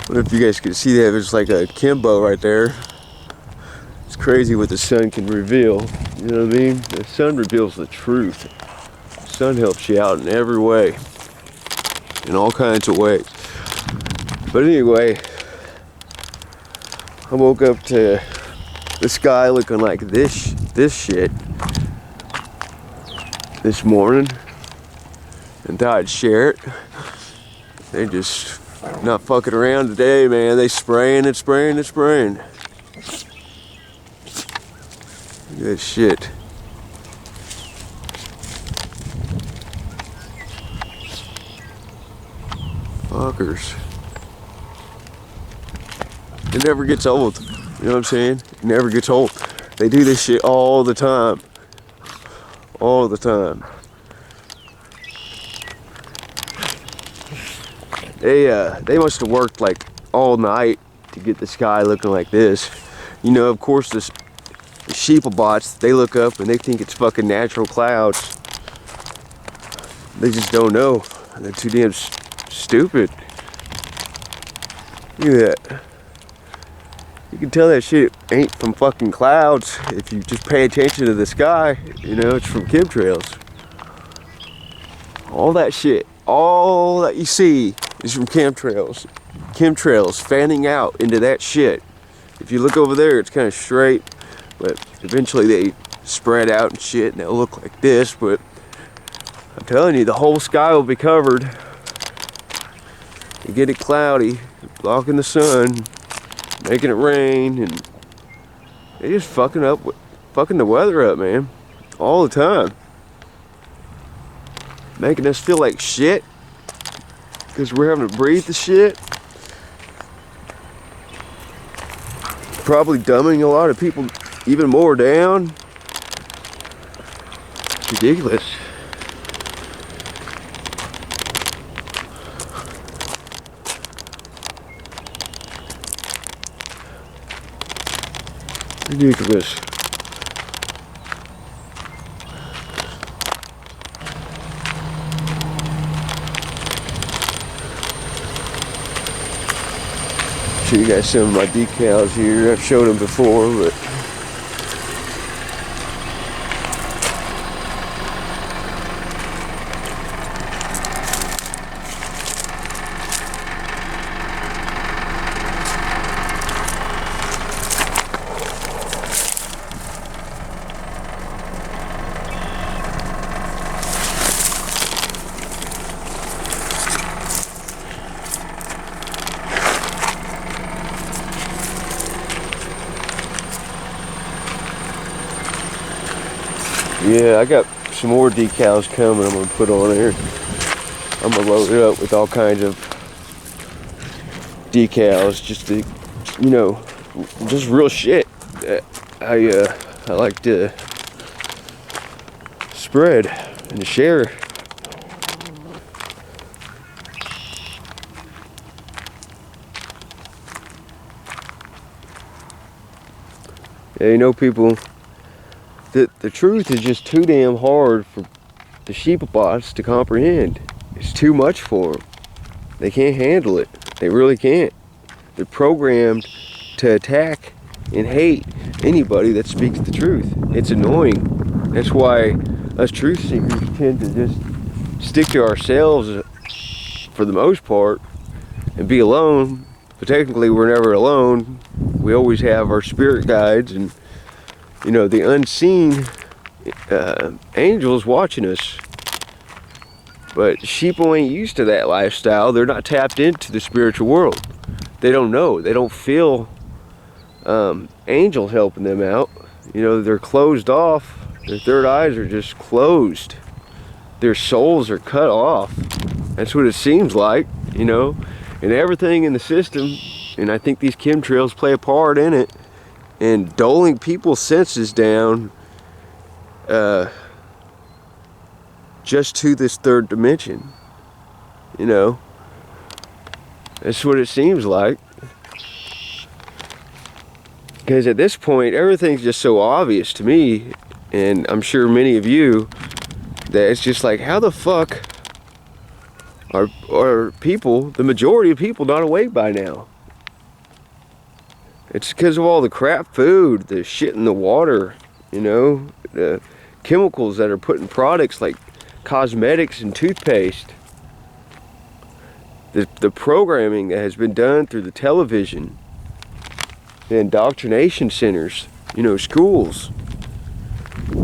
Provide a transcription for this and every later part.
I don't know if you guys can see that. There's like a Kimbo right there. It's crazy what the sun can reveal. You know what I mean? The sun reveals the truth. The sun helps you out in every way. In all kinds of ways. But anyway, I woke up to the sky looking like this shit this morning. And thought I'd share it. They just not fucking around today, man. They spraying and spraying and spraying. Good shit. Fuckers. It never gets old. You know what I'm saying? It never gets old. They do this shit all the time. All the time. They must have worked like all night to get the sky looking like this. You know, of course, the sheeplebots, they look up and they think it's fucking natural clouds. They just don't know. They're too damn stupid. Look at that. You can tell that shit ain't from fucking clouds if you just pay attention to the sky. You know, it's from chemtrails. All that shit, all that you see is from chemtrails. Chemtrails fanning out into that shit. If you look over there, it's kind of straight, but eventually they spread out and shit, and they'll look like this. But I'm telling you, the whole sky will be covered. You get it cloudy, blocking the sun, making it rain, and they just fucking the weather up, man, all the time, making us feel like shit because we're having to breathe the shit. Probably dumbing a lot of people even more down. It's ridiculous. Ridiculous. Show you guys some of my decals here. I've showed them before, but yeah, I got some more decals coming I'm gonna put on there. I'm gonna load it up with all kinds of decals just to, you know, just real shit that I like to spread and share. Yeah, you know, people, the truth is just too damn hard for the sheeplebots to comprehend. It's too much for them. They can't handle it. They really can't. They're programmed to attack and hate anybody that speaks the truth. It's annoying. That's why us truth seekers tend to just stick to ourselves for the most part and be alone. But technically we're never alone. We always have our spirit guides and, you know, the unseen angels watching us. But sheeple ain't used to that lifestyle. They're not tapped into the spiritual world. They don't know. They don't feel angels helping them out. You know, they're closed off. Their third eyes are just closed. Their souls are cut off. That's what it seems like, you know. And everything in the system, and I think these chemtrails play a part in it, and doling people's senses down just to this third dimension. You know, that's what it seems like. Because at this point, everything's just so obvious to me, and I'm sure many of you, that it's just like, how the fuck are people, the majority of people, not awake by now? It's because of all the crap food, the shit in the water, you know, the chemicals that are put in products like cosmetics and toothpaste. The programming that has been done through the television, the indoctrination centers, you know, schools,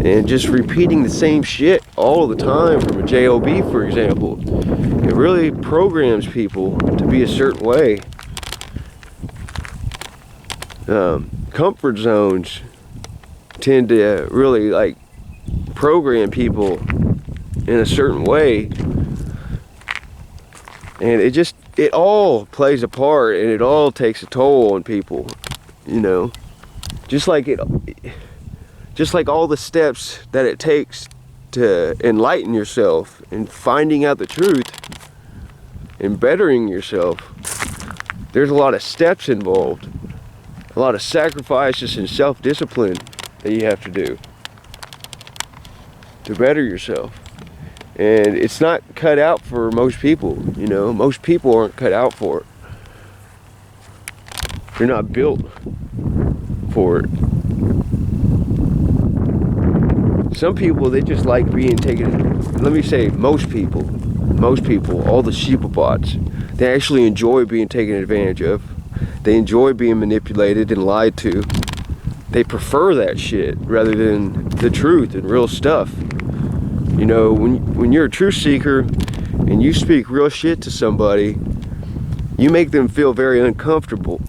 and just repeating the same shit all the time from a JOB, for example. It really programs people to be a certain way. Comfort zones tend to really like program people in a certain way, and it all plays a part, and it all takes a toll on people, you know, just like all the steps that it takes to enlighten yourself and finding out the truth and bettering yourself. There's a lot of steps involved, a lot of sacrifices and self-discipline that you have to do to better yourself. And it's not cut out for most people, you know. Most people aren't cut out for it. They're not built for it. Some people, they just like being taken, let me say most people, all the sheepabots, they actually enjoy being taken advantage of. They enjoy being manipulated and lied to. They prefer that shit rather than the truth and real stuff. You know, when you're a truth seeker and you speak real shit to somebody, you make them feel very uncomfortable.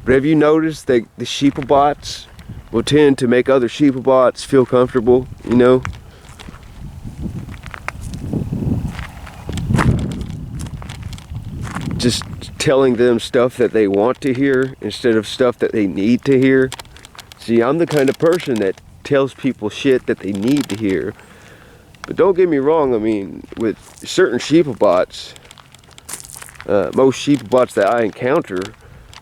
But have you noticed that the sheepabots will tend to make other sheepabots feel comfortable, you know? Just telling them stuff that they want to hear instead of stuff that they need to hear. See, I'm the kind of person that tells people shit that they need to hear. But don't get me wrong, I mean, with certain sheepabots, most sheepabots that I encounter,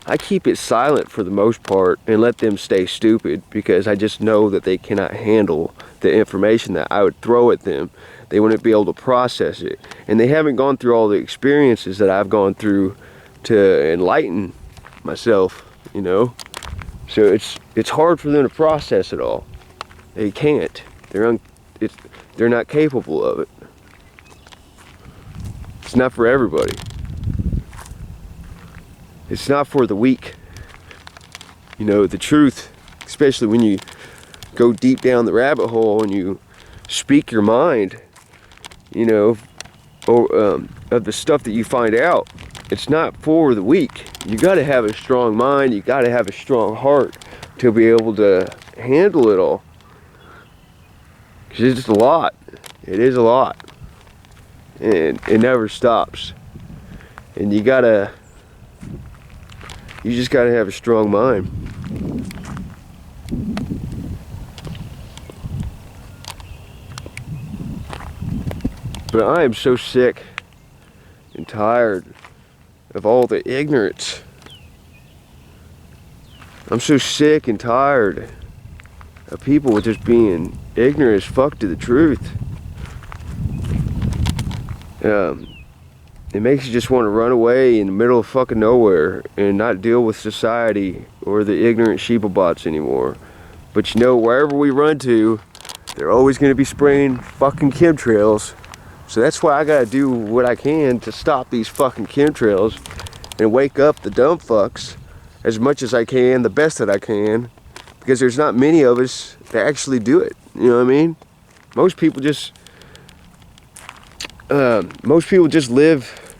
I keep it silent for the most part and let them stay stupid, because I just know that they cannot handle the information that I would throw at them. They wouldn't be able to process it. And they haven't gone through all the experiences that I've gone through to enlighten myself, you know? So it's hard for them to process it all. They can't. They're not capable of it. It's not for everybody. It's not for the weak. You know, the truth, especially when you go deep down the rabbit hole and you speak your mind, you know, or of the stuff that you find out, it's not for the weak. You got to have a strong mind. You got to have a strong heart to be able to handle it all. Because it's a lot. It is a lot. And it never stops. And you just gotta have a strong mind. But I am so sick and tired of all the ignorance. I'm so sick and tired of people just being ignorant as fuck to the truth. It makes you just want to run away in the middle of fucking nowhere and not deal with society or the ignorant sheepabots anymore. But you know, wherever we run to, they're always going to be spraying fucking chemtrails. So that's why I gotta do what I can to stop these fucking chemtrails and wake up the dumb fucks as much as I can, the best that I can, because there's not many of us that actually do it. You know what I mean? Most people just live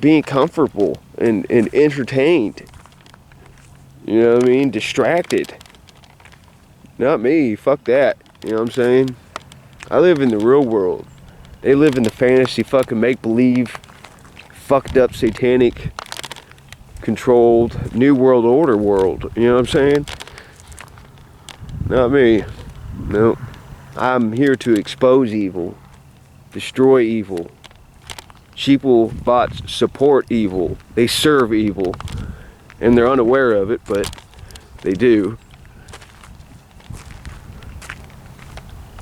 being comfortable and entertained. You know what I mean? Distracted. Not me. Fuck that. You know what I'm saying? I live in the real world. They live in the fantasy fucking make-believe, fucked up, satanic, controlled, new world order world. You know what I'm saying? Not me. Nope. I'm here to expose evil, destroy evil. Sheepabots support evil. They serve evil. And they're unaware of it, but they do.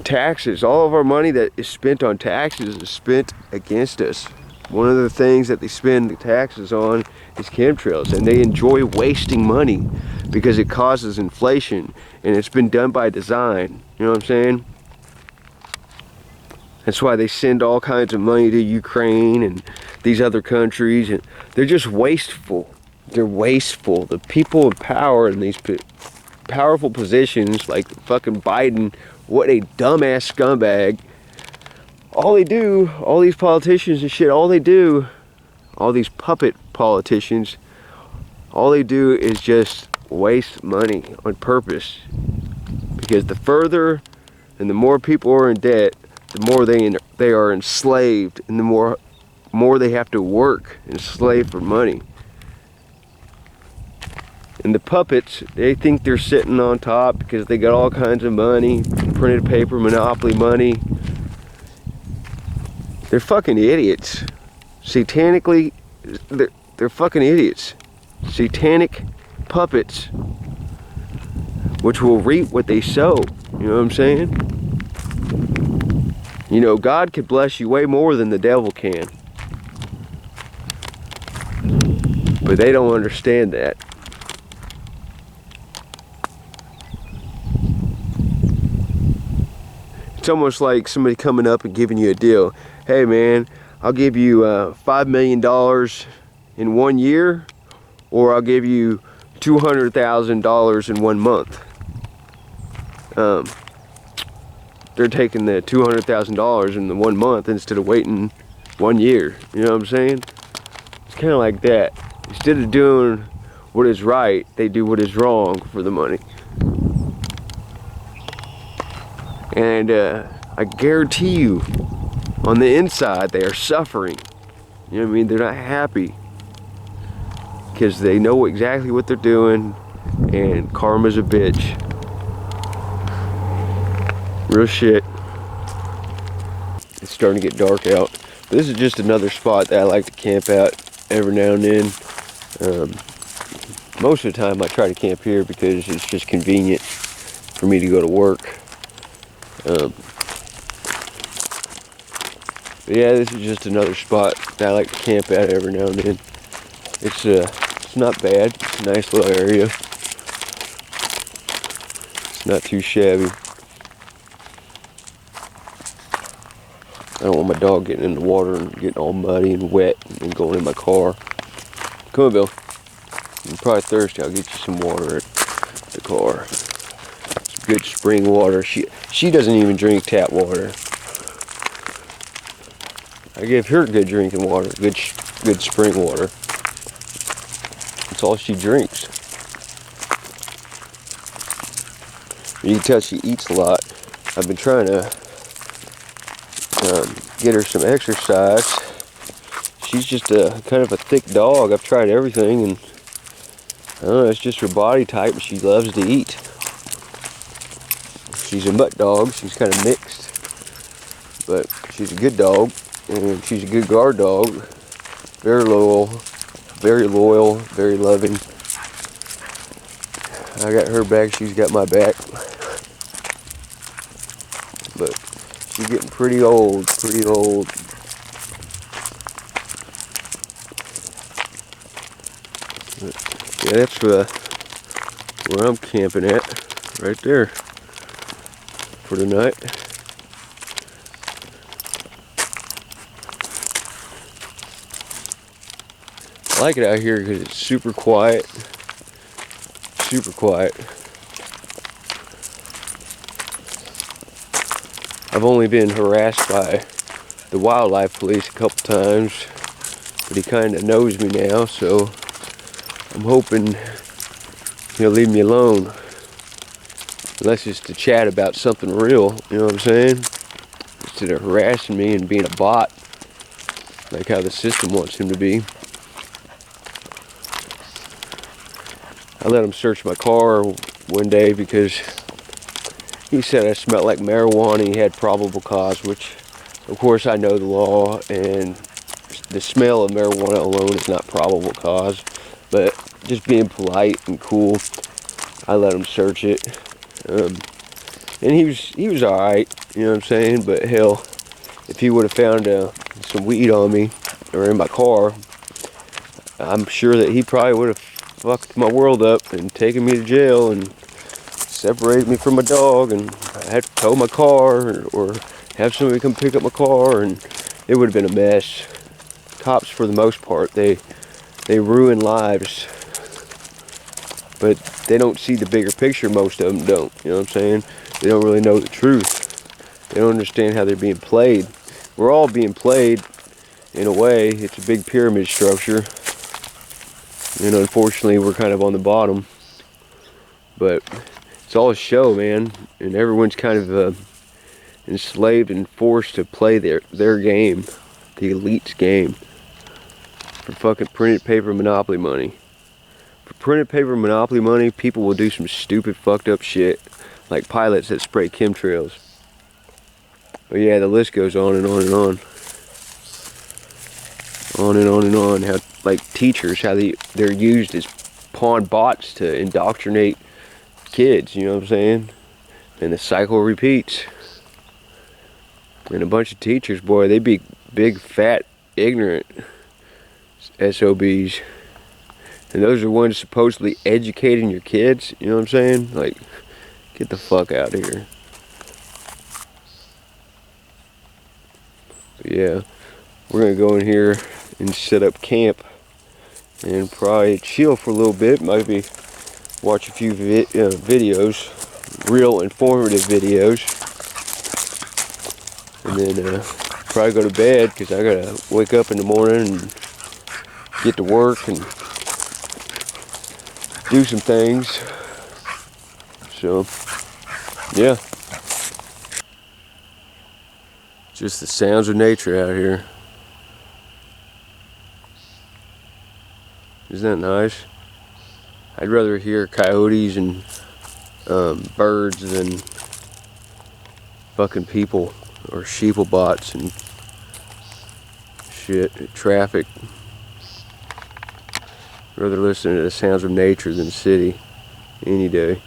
Taxes. All of our money that is spent on taxes is spent against us. One of the things that they spend the taxes on is chemtrails, and they enjoy wasting money because it causes inflation, and it's been done by design. You know what I'm saying? That's why they send all kinds of money to Ukraine and these other countries, and they're just wasteful. They're wasteful. The people in power in these powerful positions, like fucking Biden, what a dumbass scumbag. All they do, all these politicians and shit, all they do, all these puppet politicians, all they do is just waste money on purpose. Because the further and the more people are in debt, the more they are enslaved, and the more they have to work and slave for money. And the puppets, they think they're sitting on top because they got all kinds of money, printed paper, monopoly money. They're fucking idiots. Satanically, they're fucking idiots. Satanic puppets, which will reap what they sow. You know what I'm saying? You know, God could bless you way more than the devil can. But they don't understand that. It's almost like somebody coming up and giving you a deal. Hey man, I'll give you $5 million in 1 year, or I'll give you $200,000 in 1 month. They're taking the $200,000 in the 1 month instead of waiting 1 year. You know what I'm saying? It's kind of like that. Instead of doing what is right, they do what is wrong for the money. And I guarantee you, on the inside, they are suffering. You know what I mean? They're not happy. Because they know exactly what they're doing, and karma's a bitch. Real shit. It's starting to get dark out. But this is just another spot that I like to camp out every now and then. Most of the time I try to camp here because it's just convenient for me to go to work. But yeah, this is just another spot that I like to camp at every now and then. It's not bad. It's a nice little area. It's not too shabby. I don't want my dog getting in the water and getting all muddy and wet and going in my car. Come on, Bill. You're probably thirsty. I'll get you some water at the car. Some good spring water. She doesn't even drink tap water. I give her good drinking water, good spring water. That's all she drinks. You can tell she eats a lot. I've been trying to get her some exercise. She's just a kind of a thick dog. I've tried everything, and I don't know, it's just her body type, and she loves to eat. She's a mutt dog. She's kind of mixed, but she's a good dog. And she's a good guard dog, very loyal, very loving. I got her back, she's got my back. But she's getting pretty old. But yeah, that's where I'm camping at, right there, for the night. I like it out here because it's super quiet. I've only been harassed by the wildlife police a couple times, but he kind of knows me now, so I'm hoping he'll leave me alone. Unless it's to chat about something real, you know what I'm saying? Instead of harassing me and being a bot, like how the system wants him to be. I let him search my car one day because he said I smelled like marijuana. He had probable cause, which of course I know the law, and the smell of marijuana alone is not probable cause. But just being polite and cool, I let him search it. And he was alright, you know what I'm saying? But hell, if he would have found some weed on me, or in my car, I'm sure that he probably would have fucked my world up and taken me to jail and separated me from my dog, and I had to tow my car or have somebody come pick up my car, and it would have been a mess. Cops, for the most part, they ruin lives, but they don't see the bigger picture. Most of them don't, you know what I'm saying? They don't really know the truth. They don't understand how they're being played. We're all being played in a way. It's a big pyramid structure, and unfortunately we're kind of on the bottom, but it's all a show, man, and everyone's kind of enslaved and forced to play their game, the elite's game, for fucking printed paper monopoly money. For printed paper monopoly money, people will do some stupid fucked up shit, like pilots that spray chemtrails. But yeah, the list goes on and on and on. On and on and on. How, like, teachers, how they're used as pawn bots to indoctrinate kids, you know what I'm saying? And the cycle repeats. And a bunch of teachers, boy, they be big, fat, ignorant SOBs. And those are ones supposedly educating your kids, you know what I'm saying? Like, get the fuck out of here. But yeah, we're gonna go in here and set up camp and probably chill for a little bit. Maybe watch a few videos, real informative videos, and then probably go to bed, because I gotta wake up in the morning and get to work and do some things. So yeah, just the sounds of nature out here. Isn't that nice? I'd rather hear coyotes and birds than fucking people or sheeplebots and shit, traffic. I'd rather listen to the sounds of nature than the city any day.